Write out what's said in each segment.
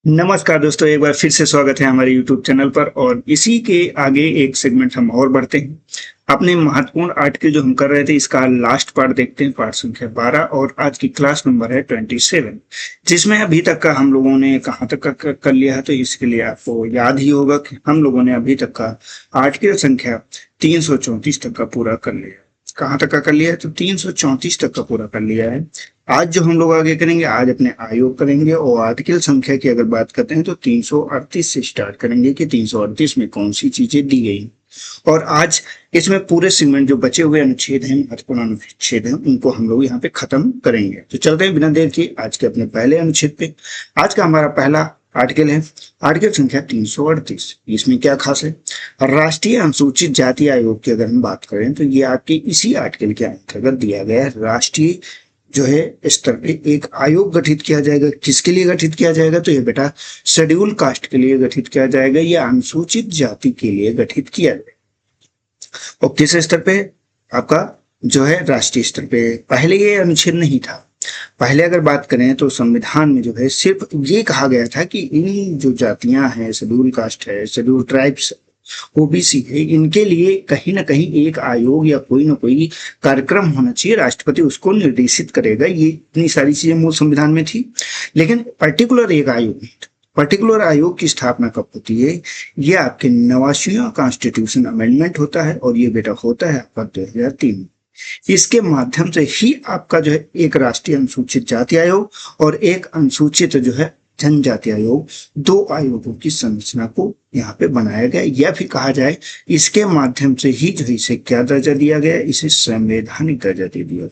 नमस्कार दोस्तों, एक बार फिर से स्वागत है हमारे YouTube चैनल पर। और इसी के आगे एक सेगमेंट हम और बढ़ते हैं। अपने महत्वपूर्ण आर्टिकल जो हम कर रहे थे, इसका लास्ट पार्ट देखते हैं, पार्ट संख्या 12, और आज की क्लास नंबर है 27, जिसमें अभी तक का हम लोगों ने कहाँ तक का कर लिया है। तो इसके लिए आपको याद ही होगा कि हम लोगों ने अभी तक का आर्टिकल संख्या 334 तक का पूरा कर लिया। कहाँ तक का कर लिया है? तो 334 तक का पूरा कर लिया है। आज जो हम लोग आगे करेंगे, आज अपने आयोग करेंगे, और आर्टिकल संख्या की अगर बात करते हैं तो 338 से स्टार्ट करेंगे कि 338 में कौन सी चीजें दी गई। और आज इसमें पूरे सेगमेंट जो बचे हुए अनुच्छेद हैं, महत्वपूर्ण अनुच्छेद हैं, उनको हम लोग यहाँ पे खत्म करेंगे। तो चलते हैं बिना देर के आज के अपने पहले अनुच्छेद पे। आज का हमारा पहला आर्टिकल है आर्टिकल संख्या 338। इसमें क्या खास है? राष्ट्रीय अनुसूचित जाति आयोग की अगर हम बात करें तो ये आपके इसी आर्टिकल के अंतर्गत दिया गया है। राष्ट्रीय जो है स्तर पे एक आयोग गठित किया जाएगा। किसके लिए गठित किया जाएगा? तो ये बेटा शेड्यूल कास्ट के लिए गठित किया जाएगा, या अनुसूचित जाति के लिए गठित किया जाएगा। और किस स्तर पे? आपका जो है राष्ट्रीय स्तर पे। पहले ये अनुच्छेद नहीं था। पहले अगर बात करें तो संविधान में जो है सिर्फ ये कहा गया था कि इन जो जातियां हैं, शेड्यूल कास्ट है, शेड्यूल ट्राइब्स, ओबीसी है, इनके लिए कहीं ना कहीं एक आयोग या कोई ना कोई कार्यक्रम होना चाहिए, राष्ट्रपति उसको निर्देशित करेगा। ये इतनी सारी चीजें मूल संविधान में थी, लेकिन पर्टिकुलर एक आयोग नहीं था। पर्टिकुलर आयोग की स्थापना कब होती है? ये आपके 89वां कॉन्स्टिट्यूशन अमेंडमेंट होता है, और ये बेटा होता है आपका 2003। इसके माध्यम से ही आपका जो है एक राष्ट्रीय अनुसूचित जाति आयोग और एक अनुसूचित जो है जनजाति आयोग, दो आयोगों की संरचना को यहाँ पे बनाया गया। या फिर कहा जाए इसके माध्यम से ही जो इसे क्या दर्जा दिया गया? इसे संवैधानिक दर्जा दे दिया।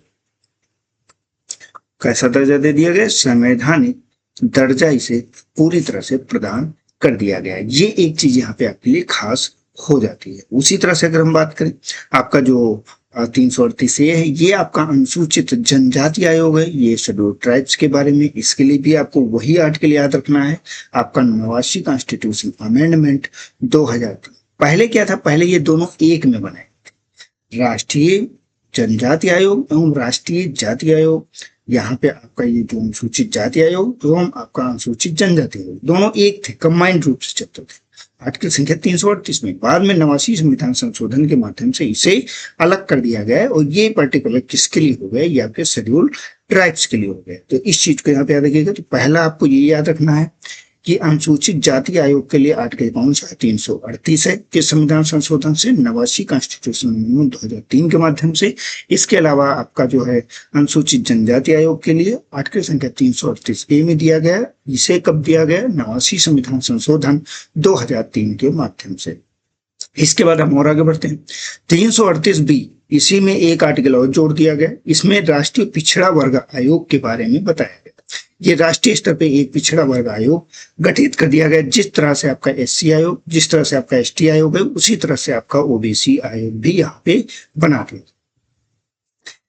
कैसा दर्जा दे दिया गया? संवैधानिक दर्जा इसे पूरी तरह से प्रदान कर दिया गया है। ये एक चीज यहाँ पे आपके लिए खास हो जाती है। उसी तरह से अगर हम बात करें, आपका जो 338 है, ये आपका अनुसूचित जनजाति आयोग है। ये शेड्यूल ट्राइब्स के बारे में, इसके लिए भी आपको वही आर्टिकल याद रखना है, आपका 89 कॉन्स्टिट्यूशन अमेंडमेंट 2003। पहले क्या था? पहले ये दोनों एक में बने, राष्ट्रीय जनजाति आयोग एवं राष्ट्रीय जाति आयोग। यहाँ पे आपका ये जो अनुसूचित जाति आयोग एवं आपका अनुसूचित जनजाति आयोग, दोनों एक थे, कंबाइंड रूप से चलते थे। आर्टिकल संख्या 338 में बाद में 89 संविधान संशोधन के माध्यम से इसे अलग कर दिया गया है, और ये पर्टिकुलर किसके लिए हो गया? ये आपके शेड्यूल ट्राइब्स के लिए हो गया। तो इस चीज को यहाँ पे याद रखिएगा। तो पहला आपको ये याद रखना है कि अनुसूचित जाति आयोग के लिए आर्टिकल कौन सा है? 338 है, कि संविधान संशोधन से 89 कॉन्स्टिट्यूशन अमेंडमेंट 2003 के माध्यम से। इसके अलावा आपका जो है अनुसूचित जनजाति आयोग के लिए आर्टिकल संख्या 338 ए में दिया गया। इसे कब दिया गया? 89 संविधान संशोधन 2003 के माध्यम से। इसके बाद हम और आगे बढ़ते हैं। 338 बी, इसी में एक आर्टिकल और जोड़ दिया गया। इसमें राष्ट्रीय पिछड़ा वर्ग आयोग के बारे में बताया गया। ये राष्ट्रीय स्तर पे एक पिछड़ा वर्ग आयोग गठित कर दिया गया। जिस तरह से आपका एससी आयोग, जिस तरह से आपका एसटी आयोग है, उसी तरह से आपका ओबीसी आयोग भी यहाँ पे बना दिया।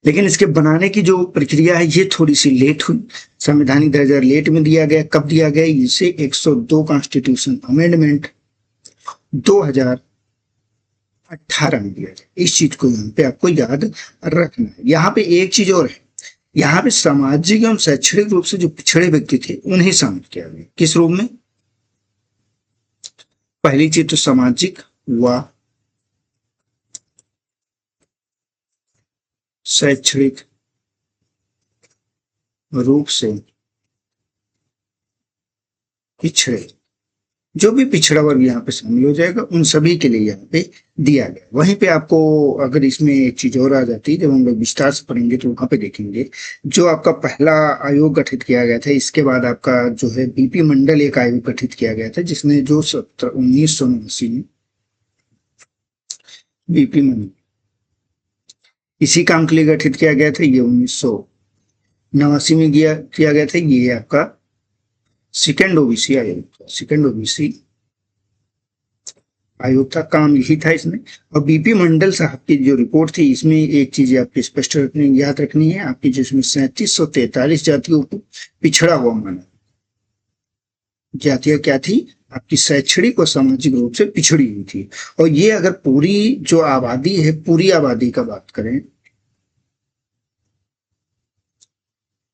लेकिन इसके बनाने की जो प्रक्रिया है, ये थोड़ी सी लेट हुई। संवैधानिक दर्जा लेट में दिया गया। कब दिया गया? इसे 102 कॉन्स्टिट्यूशन अमेंडमेंट 2018 में दिया गया। इस चीज को यहाँ पे आपको याद रखना है। यहाँ पे एक चीज और है, यहाँ पे सामाजिक एवं शैक्षणिक रूप से जो पिछड़े व्यक्ति थे उन्हें शामिल किया गया। किस रूप में? पहली चीज तो सामाजिक व शैक्षणिक रूप से पिछड़े, जो भी पिछड़ा वर्ग यहाँ पे शामिल हो जाएगा, उन सभी के लिए यहाँ पे दिया गया। वहीं पे आपको अगर इसमें एक चीज और आ जाती है, जब हम लोग विस्तार से पढ़ेंगे तो वहां पे देखेंगे जो आपका पहला आयोग गठित किया गया था। इसके बाद आपका जो है बीपी मंडल एक आयोग गठित किया गया था, जिसने जो 1979 में बीपी मंडल इसी काम के लिए गठित किया गया था। ये 1989 में किया गया था। ये आपका सेकेंड ओबीसी आयोग, सेकेंड ओबीसी आयोग का काम यही था इसमें। और बीपी मंडल साहब की जो रिपोर्ट थी, इसमें एक चीज आपकी स्पष्ट याद रखनी है आपकी, जिसमें 3743 जातियों को पिछड़ा हुआ माना। जातियां क्या थी? आपकी शैक्षणिक और सामाजिक रूप से पिछड़ी हुई थी। और ये अगर पूरी जो आबादी है, पूरी आबादी का बात करें,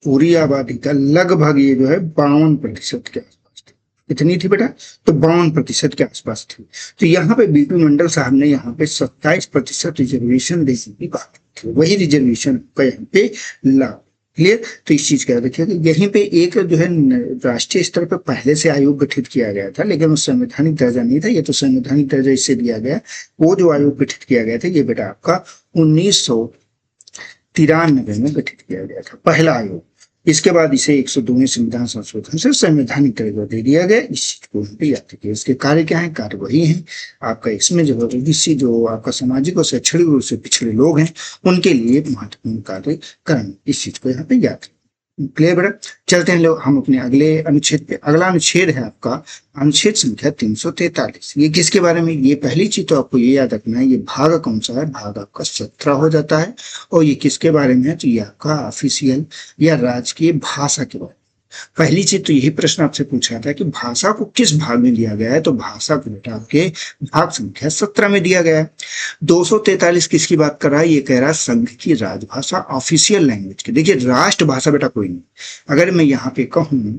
पूरी आबादी का लगभग ये जो है 52% के आसपास थे। कितनी थी बेटा? तो 52% के आसपास थी। तो यहाँ पे बीपी मंडल साहब ने यहाँ पे 27% रिजर्वेशन देने की बात की थी, वही रिजर्वेशन का यहाँ पे लाभ। क्लियर? तो इस चीज का याद रखिएगा। यहीं पे एक जो है राष्ट्रीय स्तर पर पहले से आयोग गठित किया गया था, लेकिन वो संवैधानिक दर्जा नहीं था, ये तो संवैधानिक दर्जा इससे दिया गया। वो जो आयोग गठित किया गया था ये बेटा आपका 1993 में गठित किया गया था, पहला आयोग। इसके बाद इसे 102वें संविधान संशोधन से संवैधानिक दर्जा दे दिया गया। इस चीज को याद रखिए। इसके कार्य क्या है? कार्य वही है आपका, इसमें जो है ओबीसी जो आपका सामाजिक और शैक्षणिक रूप से पिछड़े लोग हैं उनके लिए महत्वपूर्ण कार्य करना। इस चीज को यहाँ पे याद रखिए। क्लियर बेटा? चलते हैं लोग हम अपने अगले अनुच्छेद पे। अगला अनुच्छेद है आपका अनुच्छेद संख्या 343। ये किसके बारे में? ये पहली चीज तो आपको ये याद रखना है, ये भाग कौन सा है? भाग आपका 17 हो जाता है। और ये किसके बारे में है? तो ये आपका ऑफिशियल या राजकीय भाषा के बारे में। पहली चीज तो यही प्रश्न आपसे पूछा था कि भाषा को किस भाग में दिया गया है, तो भाषा को बेटा आपके भाग संख्या 17 में दिया गया है। 243 किसकी बात कर रहा है? ये कह रहा है संघ की राजभाषा, ऑफिशियल लैंग्वेज की। देखिए राष्ट्रभाषा बेटा कोई नहीं। अगर मैं यहाँ पे कहूं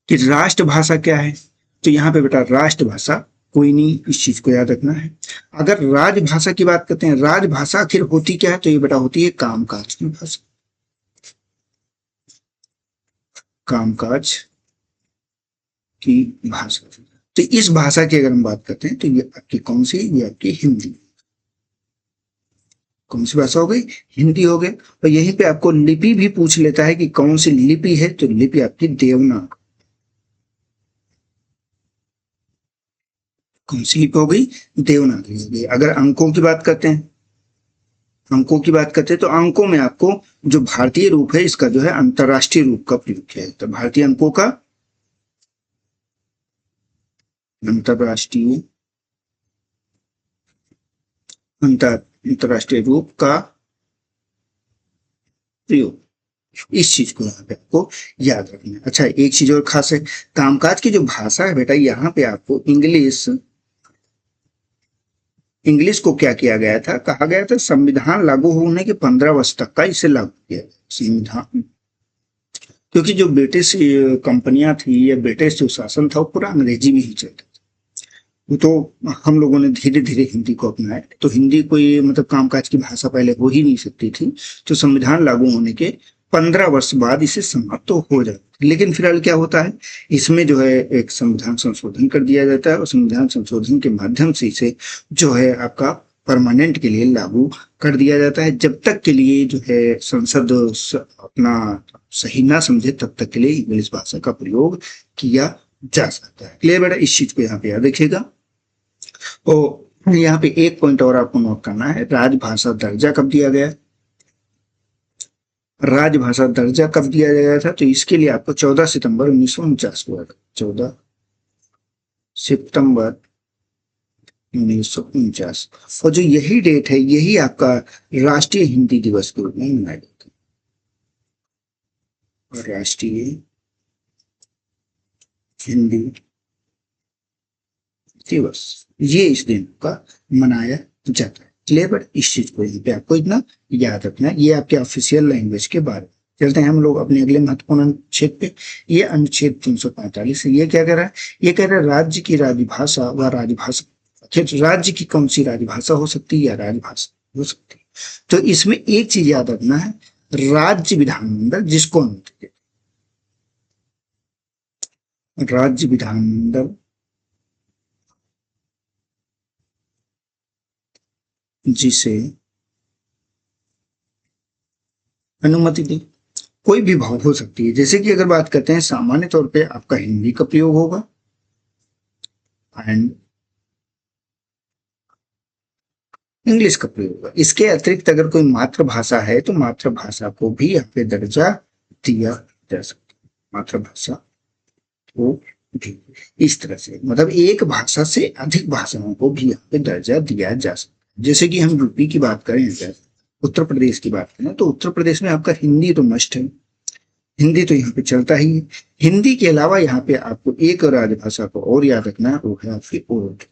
कि राष्ट्रभाषा क्या है, तो यहाँ पे बेटा राष्ट्रभाषा कोई नहीं, इस चीज को याद रखना है। अगर राजभाषा की बात करते हैं, राजभाषा आखिर होती क्या है, तो ये बेटा होती है कामकाज की भाषा, कामकाज की भाषा। तो इस भाषा की अगर हम बात करते हैं तो ये आपकी कौन सी? ये आपकी हिंदी। कौन सी भाषा हो गई? हिंदी हो गई। और यहीं पे आपको लिपि भी पूछ लेता है कि कौन सी लिपि है, तो लिपि आपकी देवनागरी। कौन सी लिपि हो गई? देवनागरी हो गई। अगर अंकों की बात करते हैं, अंकों की बात करते हैं तो अंकों में आपको जो भारतीय रूप है इसका जो है अंतरराष्ट्रीय रूप का प्रयोग किया है। तो भारतीय अंकों का अंतरराष्ट्रीय अंतरराष्ट्रीय रूप का प्रयोग, इस चीज को यहाँ पे आपको याद रखना है। अच्छा एक चीज और खास है, कामकाज की जो भाषा है बेटा, यहाँ पे आपको इंग्लिश को क्या किया गया था? कहा गया था संविधान लागू होने के 15 वर्ष तक का इसे लागू किया गया संविधान, क्योंकि जो ब्रिटिश कंपनियां थी या ब्रिटिश जो शासन था वो पूरा अंग्रेजी में ही चलता था। वो तो हम लोगों ने धीरे धीरे हिंदी को अपनाया, तो हिंदी कोई मतलब कामकाज की भाषा पहले हो ही नहीं सकती थी। तो संविधान लागू होने के 15 वर्ष बाद इसे समाप्त तो हो जाता है। लेकिन फिलहाल क्या होता है, इसमें जो है एक संविधान संशोधन कर दिया जाता है और संविधान संशोधन के माध्यम से इसे जो है आपका परमानेंट के लिए लागू कर दिया जाता है। जब तक के लिए जो है संसद अपना सही ना समझे तब तक के लिए इंग्लिश भाषा का प्रयोग किया जा सकता है। क्लियर बेटा? इस चीज को यहाँ पे याद रखिएगा। और यहाँ पे एक पॉइंट और आपको नोट करना है, राजभाषा दर्जा कब दिया गया? राजभाषा दर्जा कब दिया गया था? तो इसके लिए आपको 14 सितंबर 1949 को, 14 सितंबर 1949। और जो यही डेट है यही आपका राष्ट्रीय हिंदी दिवस के रूप में मनाया जाता है। राष्ट्रीय हिंदी दिवस ये इस दिन का मनाया जाता है। क्लियर? बट इस चीज को यहाँ पे आपको इतना याद रखना है। ये आपके ऑफिशियल लैंग्वेज के बारे में। चलते हैं हम लोग अपने अगले महत्वपूर्ण अनुच्छेद पे। ये अनुच्छेद 345 है। ये क्या कह रहा है? ये कह रहा है राज्य की राजभाषा व राजभाषा, राज्य की कौन सी राजभाषा हो सकती है या राजभाषा हो सकती है। तो इसमें एक चीज याद रखना है, राज्य विधानमंडल जिसको अनुमति देते, राज्य विधानमंडल जिसे अनुमति दी, कोई भी भाव हो सकती है। जैसे कि अगर बात करते हैं सामान्य तौर पे आपका हिंदी का प्रयोग होगा एंड इंग्लिश का प्रयोग होगा। इसके अतिरिक्त अगर कोई मातृभाषा है तो मातृभाषा को भी यहाँ पे दर्जा दिया जा सकता है। मातृभाषा को भी इस तरह से, मतलब एक भाषा से अधिक भाषाओं को भी यहाँ पे दर्जा दिया जा सकता है। जैसे कि हम यूपी की बात करें, उत्तर प्रदेश की बात करें, तो उत्तर प्रदेश में आपका हिंदी तो मस्ट है, हिंदी तो यहाँ पे चलता ही है। हिंदी के अलावा यहाँ पे आपको एक राजभाषा को और याद रखना है, वो है आपकी उर्दू।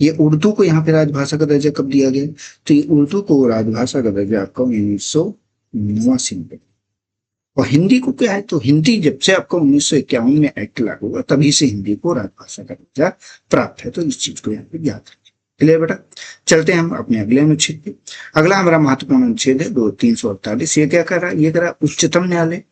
ये उर्दू को यहाँ पे राजभाषा का दर्जा कब दिया गया? तो ये उर्दू को राजभाषा का दर्जा आपका 1989 में, और हिंदी को क्या है, तो हिंदी जब से आपका 1951 में एक्ट लागू हुआ तभी से हिंदी को राजभाषा का दर्जा प्राप्त है। तो इस चीज को यहाँ पे याद रखें। क्लियर बेटा। चलते हैं हम अपने अगले अनुच्छेद पे। अगला हमारा महत्वपूर्ण अनुच्छेद है 348। ये क्या कर रहा है, ये कर रहा है उच्चतम न्यायालय,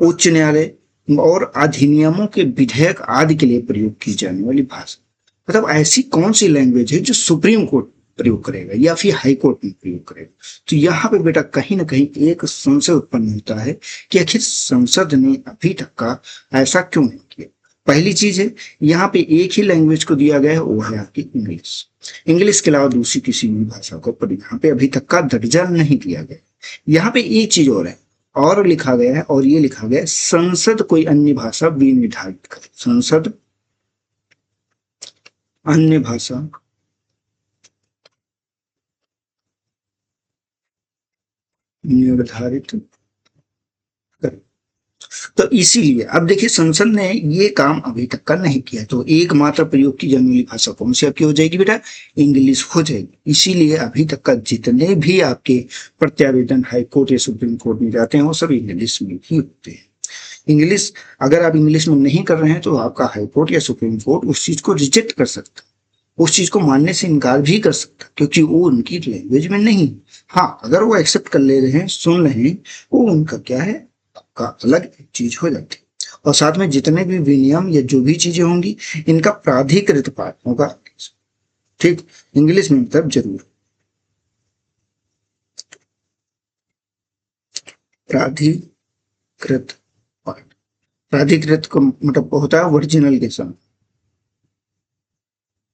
उच्च न्यायालय और अधिनियमों के विधेयक आदि के लिए प्रयोग की जाने वाली भाषा। मतलब ऐसी कौन सी लैंग्वेज है जो सुप्रीम कोर्ट प्रयोग करेगा या फिर हाई कोर्ट में प्रयोग करेगा। तो यहाँ पे बेटा कहीं ना कहीं एक संशय उत्पन्न होता है कि आखिर संसद ने अभी तक का ऐसा क्यों नहीं किया। पहली चीज है, यहाँ पे एक ही लैंग्वेज को दिया गया है, वो है आपकी इंग्लिश। इंग्लिश के अलावा दूसरी किसी भी भाषा को पर यहाँ पे अभी तक का दर्जा नहीं दिया गया। यहाँ पे एक चीज और है, और लिखा गया है, और ये लिखा गया है संसद कोई अन्य भाषा भी निर्धारित करे। संसद अन्य भाषा निर्धारित करे। तो इसीलिए अब देखिए संसद ने ये काम अभी तक का नहीं किया, तो एकमात्र प्रयोग की जाने वाली भाषा कौन सी आपकी हो जाएगी बेटा, इंग्लिश हो जाएगी। इसीलिए अभी तक का जितने भी आपके प्रत्यावेदन हाई कोर्ट या सुप्रीम कोर्ट में जाते हैं वो सब इंग्लिश में ही होते हैं। इंग्लिश अगर आप इंग्लिश में नहीं कर रहे हैं तो आपका हाई कोर्ट या सुप्रीम कोर्ट उस चीज को रिजेक्ट कर सकता है, उस चीज को मानने से इनकार भी कर सकता है, क्योंकि वो उनकी लैंग्वेज में नहीं। हाँ, अगर वो एक्सेप्ट कर ले रहे हैं, सुन रहे हैं, वो उनका क्या है, आपका अलग चीज हो जाती है। और साथ में जितने भी विनियम या जो भी चीजें होंगी इनका प्राधिकृत पाठ होगा। ठीक, इंग्लिश में मतलब जरूर प्राधिकृत पाठ। प्राधिकृत का मतलब होता है ओरिजिनल के समय,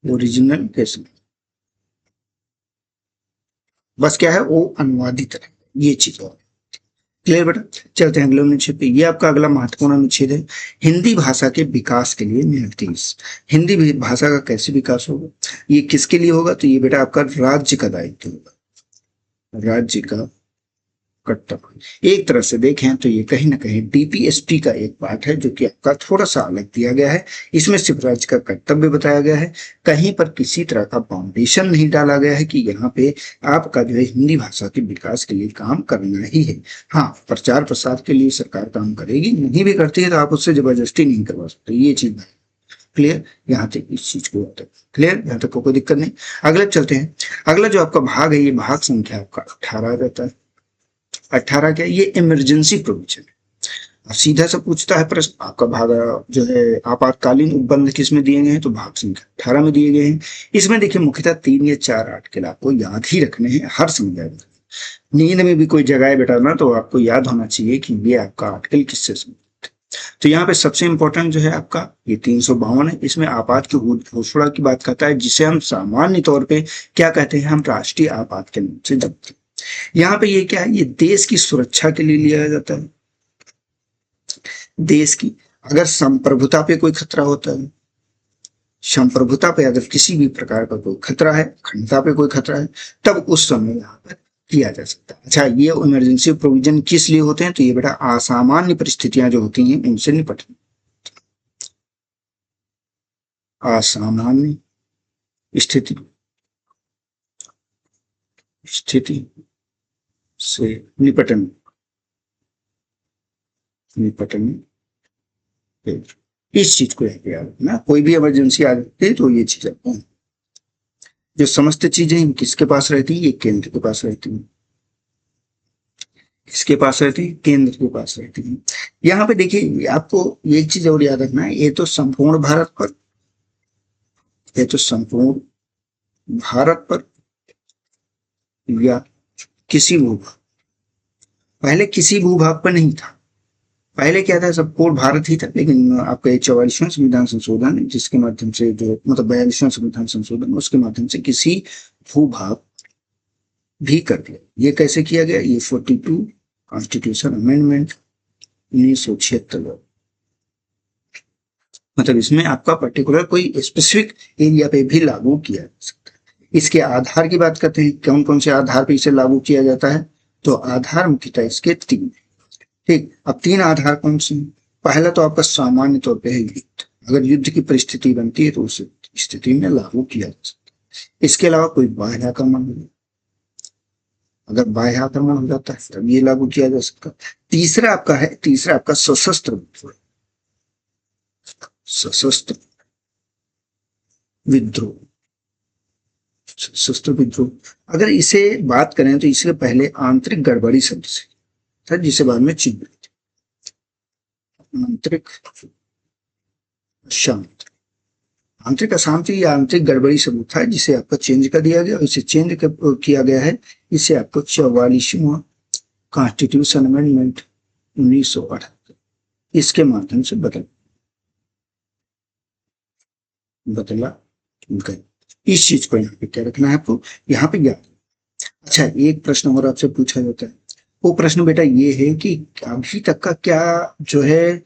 ओरिजिनल के समय बस क्या है वो अनुवादित है, ये चीज है। क्लियर बेटा। चलते हैं अगले अनुच्छेद पे। ये आपका अगला महत्वपूर्ण अनुच्छेद है हिंदी भाषा के विकास के लिए निर्देश। हिंदी भाषा का कैसे विकास होगा, ये किसके लिए होगा, तो ये बेटा आपका राज्य का दायित्व होगा, राज्य का कर्तव्य। एक तरह से देखें तो ये कहीं ना कहीं डीपीएसपी का एक पार्ट है जो कि आपका थोड़ा सा अलग दिया गया है। इसमें सिर्फ राज्य का कर्तव्य बताया गया है, कहीं पर किसी तरह का फाउंडेशन नहीं डाला गया है कि यहाँ पे आपका जो है हिंदी भाषा के विकास के लिए काम करना ही है। हाँ, प्रचार प्रसार के लिए सरकार काम करेगी, नहीं भी करती है तो आप उससे जबरदस्ती नहीं करवा सकते, ये चीज है। क्लियर, यहाँ तक इस चीज को क्लियर, यहाँ तक कोई दिक्कत नहीं। अगले चलते हैं। अगला जो आपका भाग है, ये भाग संख्या आपका 18 आ जाता है। 18 क्या, ये इमरजेंसी प्रोविजन है। अब सीधा सा पूछता है प्रश्न, आपका भाग जो है आपातकालीन उपबंध किस में दिए गए हैं, तो भाग संख्या 18 में दिए गए हैं। इसमें देखिए मुख्यतः 3 या 4 आर्टिकल आपको याद ही रखने हैं हर समय। नींद में भी कोई जगह है बेटा ना, तो आपको याद होना चाहिए कि ये आपका आर्टिकल किससे संबंधित है। तो यहाँ पे सबसे इंपॉर्टेंट जो है आपका ये 352 है। इसमें आपात की घोषणा की बात करता है, जिसे हम सामान्य तौर पे क्या कहते हैं, हम राष्ट्रीय आपात के नाम से जानते हैं। यहाँ पे ये क्या है, ये देश की सुरक्षा के लिए लिया जाता है। देश की अगर संप्रभुता पे कोई खतरा होता है, संप्रभुता पे अगर किसी भी प्रकार का कोई खतरा है, अखंडता पे कोई खतरा है, तब उस समय यहाँ पर किया जा सकता है। अच्छा, ये इमरजेंसी प्रोविजन किस लिए होते हैं, तो ये बेटा असामान्य परिस्थितियां जो होती हैं उनसे निपटने, असामान्य स्थिति से निपटने इस चीज को याद रखना। कोई भी इमरजेंसी आ जाती है तो ये चीज आपको, जो समस्त चीजें किसके पास रहती है, ये केंद्र के पास रहती है। किसके पास रहती है, केंद्र के पास रहती है। यहाँ पे देखिए आपको एक चीज और याद रखना है, ये तो संपूर्ण भारत पर, ये तो संपूर्ण भारत पर या किसी भूभाग, पहले किसी भूभाग पर नहीं था, पहले क्या था, सब पूर्ण भारत ही था। लेकिन आपका 44वां संविधान संशोधन जिसके माध्यम से जो मतलब 42वां संविधान संशोधन, उसके माध्यम से किसी भूभाग भी कर दिया। ये कैसे किया गया, ये 42 कॉन्स्टिट्यूशन अमेंडमेंट 1976, मतलब इसमें आपका पर्टिकुलर कोई स्पेसिफिक एरिया पे भी लागू किया जा सकता है। इसके आधार की बात करते हैं, कौन कौन से आधार पे इसे लागू किया जाता है, तो आधार मुख्यतः इसके 3। ठीक, अब 3 आधार कौन से, पहला तो आपका सामान्य तौर पे है युद्ध, अगर युद्ध की परिस्थिति बनती है तो उस स्थिति में लागू किया जा सकता है। इसके अलावा कोई बाह्य आक्रमण, अगर बाह्य आक्रमण हो जाता है तब ये लागू किया जा सकता है। तीसरा आपका सशस्त्र विद्रोह। सशस्त्र विद्रोह, सशस्त्र विद्रोह, अगर इसे बात करें तो इसके पहले आंतरिक गड़बड़ी शब्द से था, जिसे बाद में चिन्ह आंतरिक शांत, आंतरिक अशांति या आंतरिक गड़बड़ी शब्द था, जिसे आपका चेंज कर दिया गया और इसे चेंज किया गया है। इसे आपको 44वां कॉन्स्टिट्यूशन अमेंडमेंट 1978 इसके माध्यम से बदला गया। इस चीज को यहाँ पे क्या रखना है आपको, यहाँ पे ज्ञात। अच्छा, एक प्रश्न और आपसे पूछा जाता है, वो प्रश्न बेटा ये है कि अभी तक का क्या जो है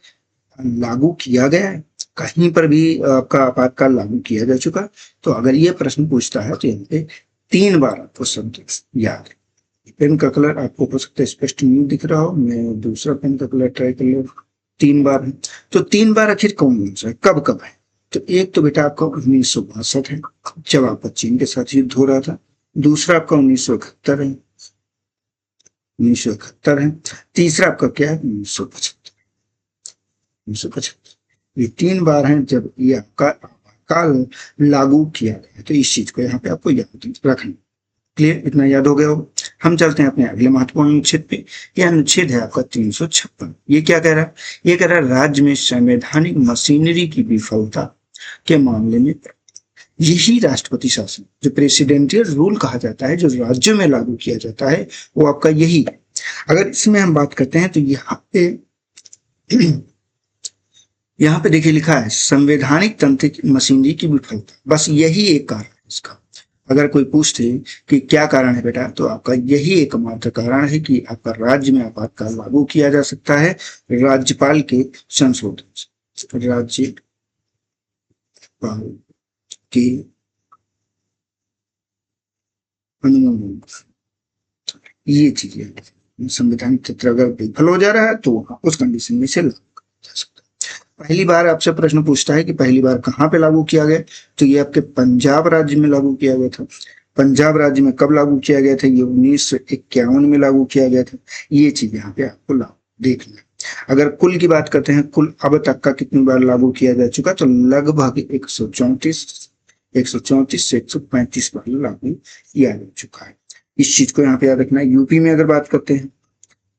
लागू किया गया है, कहीं पर भी आपका आपातकाल लागू किया जा चुका। तो अगर ये प्रश्न पूछता है तो यहाँ पे 3 बार आपको शब्द याद है। पेन का कलर आपको हो सकता है स्पष्ट नहीं दिख रहा हो, मैं दूसरा पेन का कलर ट्राई कर लो। 3 बार है, तो 3 बार आखिर कौन सा है, कब कब है। तो एक तो बेटा आपका 1962 है, जब आपका चीन के साथ युद्ध हो रहा था। दूसरा आपका 1971 है, 1971 है। तीसरा आपका क्या है, 1975। 1975 ये 3 बार हैं जब ये आपका काल लागू किया गया। तो इस चीज को यहाँ पे आपको याद रखना। क्लियर, इतना याद हो गया हो। हम चलते हैं अपने अगले महत्वपूर्ण अनुच्छेद पे। यह अनुच्छेद है आपका 356। ये क्या कह रहा है, ये कह रहा है राज्य में संवैधानिक मशीनरी की विफलता के मामले में यही राष्ट्रपति शासन, जो प्रेसिडेंटियल रूल कहा जाता है, जो राज्यों में लागू किया जाता है, वो आपका यही है। अगर इसमें हम बात करते हैं तो यहाँ पे देखिए लिखा है संवैधानिक तंत्र की मशीनरी की विफलता, बस यही एक कारण है इसका। अगर कोई पूछे कि क्या कारण है बेटा, तो आपका यही एकमात्र कारण है कि आपका राज्य में आपातकाल लागू किया जा सकता है राज्यपाल के संशोधन से। राज्यपाल के अनुमोदन, ये चीजें संवैधानिक तंत्र अगर विफल हो जा रहा है तो उस कंडीशन में से लागू जा सकता है। पहली बार आपसे प्रश्न पूछता है कि पहली बार कहाँ पे लागू किया गया, तो ये आपके पंजाब राज्य में लागू किया गया था। पंजाब राज्य में कब लागू किया गया था, ये 1951 में लागू किया गया था। ये चीज यहाँ पे आपको देखना है। अगर कुल की बात करते हैं, कुल अब तक का कितनी बार लागू किया जा चुका, तो लगभग 134 से 135 बार लागू किया जा चुका है। इस चीज को यहाँ पे याद रखना है। यूपी में अगर बात करते हैं,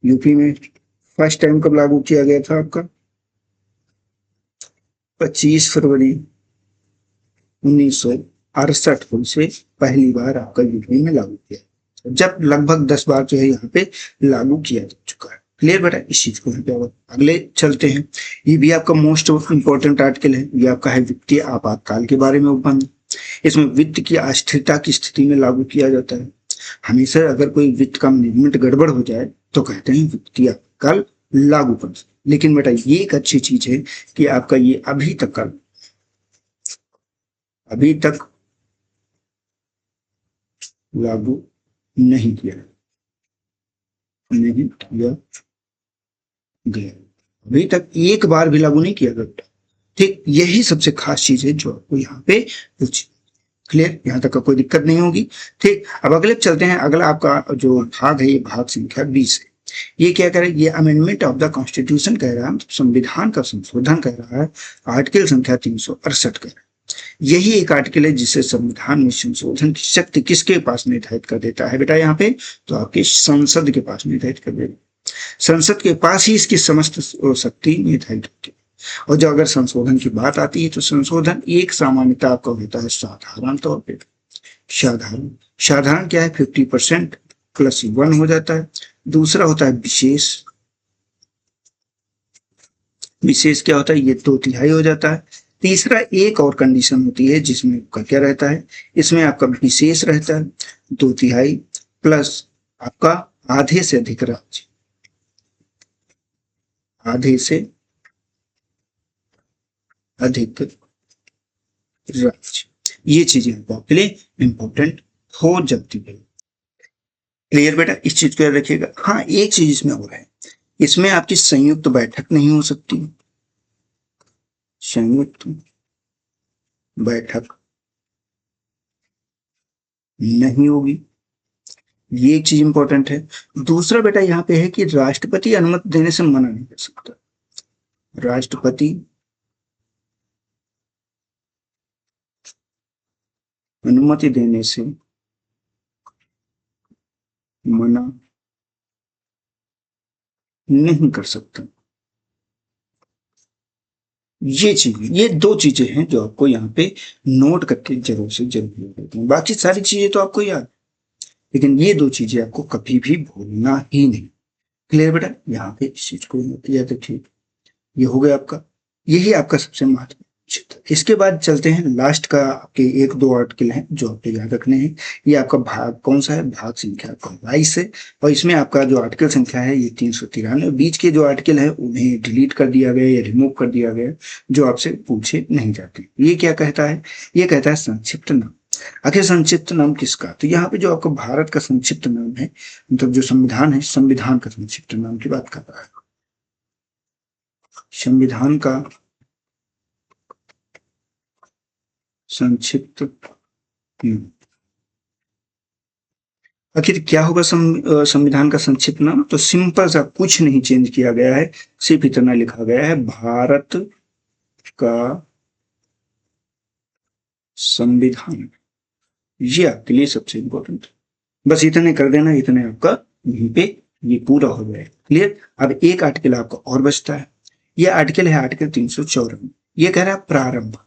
यूपी में फर्स्ट टाइम कब लागू किया गया था आपका, 25 फरवरी 1968 को इसे पहली बार आपका यूपी में लागू किया, जब लगभग 10 बार जो है यहाँ पे लागू किया जा चुका है। क्लियर बेटा, इस चीज को यहाँ पे अगले चलते हैं। ये भी आपका मोस्ट इंपॉर्टेंट आर्टिकल है, ये आपका है वित्तीय आपातकाल के बारे में उपबंध। इसमें वित्त की अस्थिरता की स्थिति में लागू किया जाता है। हमेशा अगर कोई वित्त का मैनेजमेंट गड़बड़ हो जाए तो कहते हैं वित्तीय आपातकाल लागू कर। लेकिन बेटा ये एक अच्छी चीज है कि आपका ये अभी तक लागू नहीं किया गया, अभी तक एक बार भी लागू नहीं किया गया। ठीक, यही सबसे खास चीज है जो आपको यहाँ पे पूछी। क्लियर, यहाँ तक का कोई दिक्कत नहीं होगी। ठीक, अब अगले चलते हैं। अगला आपका जो भाग है, ये भाग संख्या 20 है। ये क्या कह रहा है, ये अमेंडमेंट ऑफ द कॉन्स्टिट्यूशन कह रहा है, संविधान का संशोधन कह रहा है। आर्टिकल संख्या 368 कह रहा है। यही एक आर्टिकल है जिसे संविधान में संशोधन की शक्ति किसके पास निर्धारित कर देता है बेटा, यहाँ पे तो आपके संसद के पास निर्धारित कर देता है। संसद के पास ही इसकी समस्त शक्ति निर्धारित होती है। और जो अगर संशोधन की बात आती है तो संशोधन एक सामान्यता आपका होता है साधारण तौर पे। साधारण क्या है, 50% प्लस 1 हो जाता है। दूसरा होता है विशेष। विशेष क्या होता है, ये 2/3 हो जाता है। तीसरा एक और कंडीशन होती है जिसमें आपका क्या रहता है, इसमें आपका विशेष रहता है 2/3 प्लस आपका आधे से अधिक राज्य, आधे से अधिक राज्य। ये चीजें आपके लिए इंपॉर्टेंट हो जाती है। क्लियर बेटा, इस चीज को याद रखिएगा। हाँ, एक चीज इसमें हो रहा है, इसमें आपकी संयुक्त बैठक नहीं हो सकती। संयुक्त बैठक नहीं होगी। ये एक चीज इंपॉर्टेंट है। दूसरा बेटा यहाँ पे है कि राष्ट्रपति अनुमति देने से मना नहीं कर सकता। राष्ट्रपति अनुमति देने से मना नहीं कर सकता। ये दो चीजें हैं जो आपको यहाँ पे नोट करके जरूर से जरूर होती हैं। बाकी सारी चीजें तो आपको याद, लेकिन ये दो चीजें आपको कभी भी भूलना ही नहीं। क्लियर बेटा? यहाँ पे इस चीज को नोट किया तो ठीक। ये हो गया आपका, यही आपका सबसे महत्वपूर्ण क्षेत्र। इसके बाद चलते हैं लास्ट का, आपके एक दो आर्टिकल हैं जो आपको याद रखने हैं। ये आपका भाग कौन सा है? भाग संख्या आपका 22 है, और इसमें आपका जो आर्टिकल संख्या है ये 393। बीच के जो आर्टिकल है उन्हें डिलीट कर दिया गया या रिमूव कर दिया गया, जो आपसे पूछे नहीं जाते। ये क्या कहता है? ये कहता है संक्षिप्त नाम। आखिर संक्षिप्त नाम किसका? तो यहाँ पे जो आपका भारत का संक्षिप्त नाम है, मतलब जो संविधान है, संविधान का संक्षिप्त नाम की बात कर रहा है। संविधान का संक्षिप्त नाम। आखिर क्या होगा संविधान का संक्षिप्त नाम? तो सिंपल सा, कुछ नहीं चेंज किया गया है, सिर्फ इतना लिखा गया है, भारत का संविधान। ये आपके लिए सबसे इंपॉर्टेंट, बस इतने कर देना, इतने आपका यहीं पे ये पूरा हो गया। क्लियर? अब एक आर्टिकल आपका और बचता है, ये आर्टिकल है आर्टिकल 354। ये कह रहा है प्रारंभ।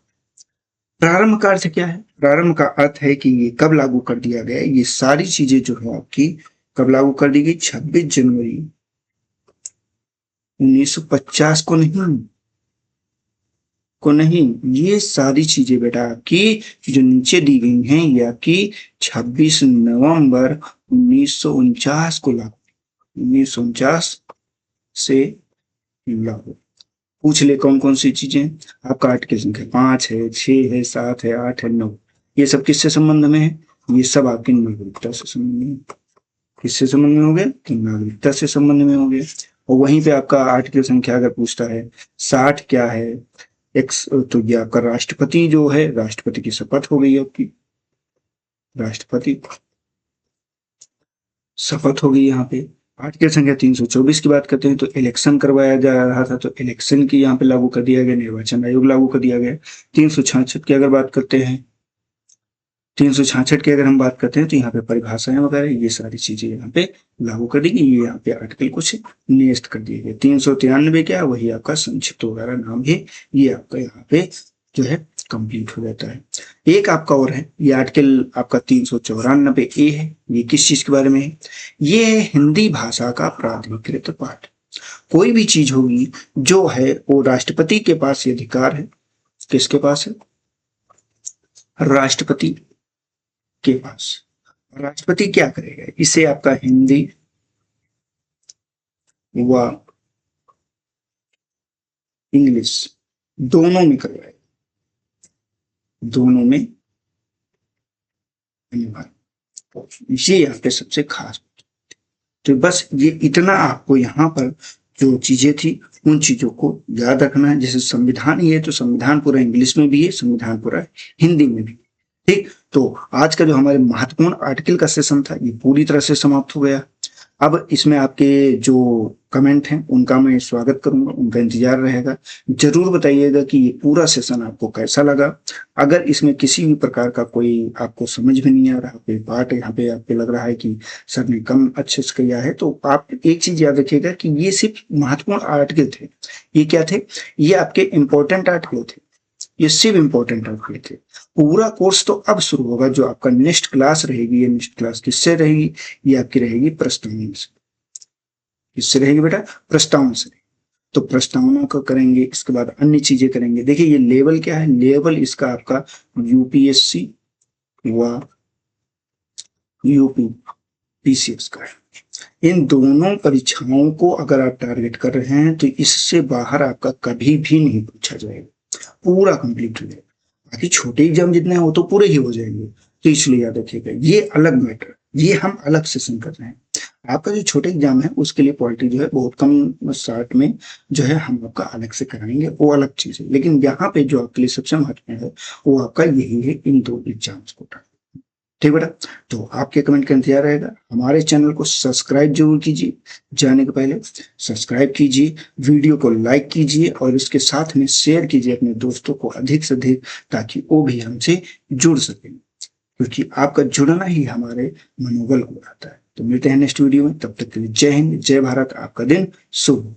प्रारंभ का अर्थ क्या है? प्रारंभ का अर्थ है कि ये कब लागू कर दिया गया। ये सारी चीजें जो है आपकी कब लागू कर दी गई? 26 जनवरी 1950 को नहीं, ये सारी चीजें बेटा आपकी जो नीचे दी गई हैं ये आपकी 26 नवंबर 1949 को लागू, 1949 से लागू। पूछ ले कौन कौन सी चीजें? आपका आर्टिकल संख्या 5 है, 6 है, 7 है, 8 है, 9। ये सब किससे संबंध में है? ये सब आपकी नागरिकता से संबंध में। किससे संबंध में हो गए? तो नागरिकता से संबंध में हो गए। और वहीं पे आपका आर्टिकल संख्या अगर पूछता है 60 क्या है, एक्स, तो ये आपका राष्ट्रपति जो है, राष्ट्रपति की शपथ हो गई आपकी, राष्ट्रपति शपथ हो गई यहाँ पे। आर्टिकल संख्या 324 की बात करते हैं तो इलेक्शन करवाया जा रहा था, तो इलेक्शन की यहाँ पे लागू कर दिया गया, निर्वाचन आयोग लागू कर दिया गया। 366 की अगर बात करते हैं, 366 की अगर हम बात करते हैं तो यहाँ पे परिभाषाएं वगैरह ये सारी चीजें यहाँ पे लागू कर दी गई। ये यहाँ पे आर्टिकल कुछ नेस्ट कर दिए गए। 393 क्या है? वही आपका संक्षिप्त वगैरह नाम है, ये आपका यहाँ पे जो है कंप्लीट हो जाता है। एक आपका और है, ये आर्टिकल आपका 394 ए है। ये किस चीज के बारे में है? ये है हिंदी भाषा का प्राधिकृत पाठ। कोई भी चीज होगी जो है वो राष्ट्रपति के पास ये अधिकार है। किसके पास है? राष्ट्रपति के पास। राष्ट्रपति क्या करेगा? इसे आपका हिंदी व इंग्लिश दोनों में करवाएगा, दोनों में अनिवार्य। ये यहाँ पे सबसे खास। तो बस ये इतना आपको यहाँ पर जो चीजें थी उन चीजों को याद रखना है। जैसे संविधान ये है तो संविधान पूरा इंग्लिश में भी है, संविधान पूरा हिंदी में भी। ठीक, तो आज का जो हमारे महत्वपूर्ण आर्टिकल का सेशन था ये पूरी तरह से समाप्त हो गया। अब इसमें आपके जो कमेंट हैं उनका मैं स्वागत करूंगा, उनका इंतजार रहेगा। जरूर बताइएगा कि ये पूरा सेशन आपको कैसा लगा। अगर इसमें किसी भी प्रकार का कोई आपको समझ में नहीं आ रहा, कोई पार्ट यहाँ पे आपको लग रहा है कि सर ने कम अच्छे से किया है, तो आप एक चीज याद रखिएगा कि ये सिर्फ महत्वपूर्ण आर्टिकल थे। ये क्या थे? ये आपके इंपॉर्टेंट आर्टिकल थे, ये सिर्फ इंपॉर्टेंट आर्टिकल थे। पूरा कोर्स तो अब शुरू होगा, जो आपका नेक्स्ट क्लास रहेगी। ये नेक्स्ट क्लास किससे रहेगी? ये आपकी रहेगी प्रस्तावना से। किससे रहेगी बेटा? प्रस्तावना से। तो प्रस्तावना का करेंगे, इसके बाद अन्य चीजें करेंगे। देखिए ये लेवल क्या है? लेवल इसका आपका यूपीएससी व यूपी पीसीएस का है। इन दोनों परीक्षाओं को अगर आप टारगेट कर रहे हैं तो इससे बाहर आपका कभी भी नहीं पूछा जाएगा, पूरा कंप्लीट हो जाएगा। बाकी छोटे एग्जाम जितने हैं वो तो पूरे ही हो जाएंगे। तो इसलिए याद रखिएगा ये अलग मैटर, ये हम अलग सेशन कर रहे हैं। आपका जो छोटे एग्जाम है उसके लिए पॉलिटी जो है बहुत कम शॉर्ट में जो है हम आपका अलग से कराएंगे, वो अलग चीज है। लेकिन यहाँ पे जो आपके लिए सबसे महत्वपूर्ण है वो आपका यही है, इन दो एग्जाम्स को। ठीक बेटा, तो आपके कमेंट का इंतजार रहेगा। हमारे चैनल को सब्सक्राइब जरूर कीजिए, जाने के पहले सब्सक्राइब कीजिए, वीडियो को लाइक कीजिए और इसके साथ में शेयर कीजिए अपने दोस्तों को अधिक से अधिक, ताकि वो भी हमसे जुड़ सकें, क्योंकि आपका जुड़ना ही हमारे मनोबल को बढ़ाता है। तो मिलते हैं नेक्स्ट वीडियो में, तब तक के लिए जय हिंद, जय भारत, आपका दिन शुभ हो।